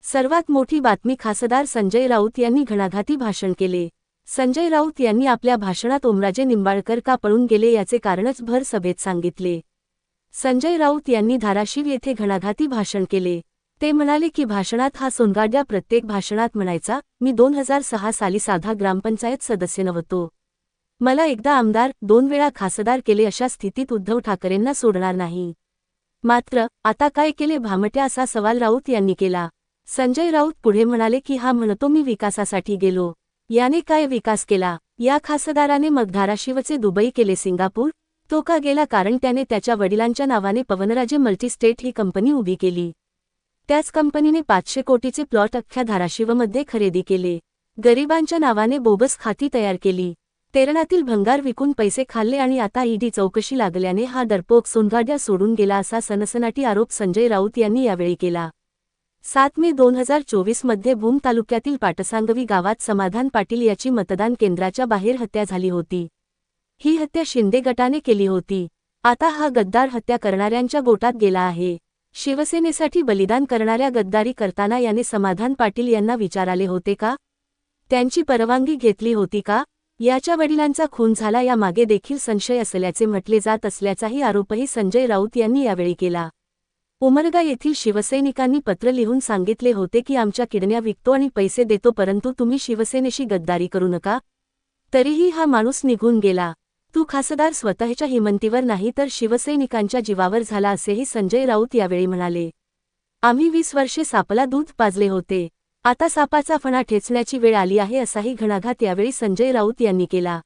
सर्वात मोठी बातमी खासदार संजय राऊत यांनी घणाघाती भाषण केले। संजय राऊत यांनी आपल्या भाषणात ओमराजे निंबाळकर का पळून गेले याचे कारणच भर सभेत सांगितले। संजय राऊत यांनी धाराशिव येथे घणाघाती भाषण केले। ते म्हणाले की भाषणात हा सोनगाड्या प्रत्येक भाषणात म्हणायचा, मी 2006 साली साधा ग्रामपंचायत सदस्य नव्हतो। मला एकदा आमदार 2 वेळा खासदार केले, अशा स्थितीत उद्धव ठाकरेंना सोडणार नाही। मात्र आता काय केले भामट्या, असा सवाल राऊत यांनी केला। संजय राऊत पुढे म्हणाले की हा म्हणतो मी विकासासाठी गेलो, याने काय विकास केला? या खासदाराने मग धाराशिवचे दुबई केले सिंगापूर? तो का गेला? कारण त्याने त्याच्या वडिलांच्या नावाने पवनराजे मल्टीस्टेट ही कंपनी उभी केली। त्याच कंपनीने 500 कोटीचे प्लॉट अख्ख्या धाराशिवमध्ये खरेदी केले। गरिबांच्या नावाने बोगस खाती तयार केली। तेरणातील भंगार विकून पैसे खाल्ले आणि आता ईडी चौकशी लागल्याने हा डरपोक सोनगाड्या सोडून गेला, असा सनसनाटी आरोप संजय राऊत यांनी यावेळी केला। 7 मे 2024 मध्ये भूम तालुक्यातील पाटसांगवी गावात समाधान पाटील याची मतदान केंद्राच्या बाहेर हत्या झाली होती। ही हत्या शिंदे गटाने केली होती। आता हा गद्दार हत्या करणाऱ्यांच्या गोटात गेला आहे। शिवसेनेसाठी बलिदान करणाऱ्या गद्दारी करताना याने समाधान पाटील यांना विचारले होते का? त्यांची परवानगी घेतली होती का? याच्या वडिलांचा खून झाला यामागे देखील संशय असल्याचे म्हटले जात असल्याचाही आरोपही संजय राऊत यांनी यावेळी केला। उमरगा येथील शिवसैनिकांनी पत्र लिहून सांगितले होते की आमच्या किडन्या विकतो आणि पैसे देतो, परंतु तुम्ही शिवसेनेशी गद्दारी करू नका। तरीही हा माणूस निघून गेला। तू खासदार स्वतःच्या हिमतीवर नाही तर शिवसैनिकांच्या जीवावर झाला, असेही संजय राऊत यावेळी म्हणाले। आम्ही 20 वर्षे सापाला दूध पाजले होते, आता सापाचा फणा ठेचण्याची वेळ आली आहे, असाही घणाघात यावेळी संजय राऊत यांनी केला।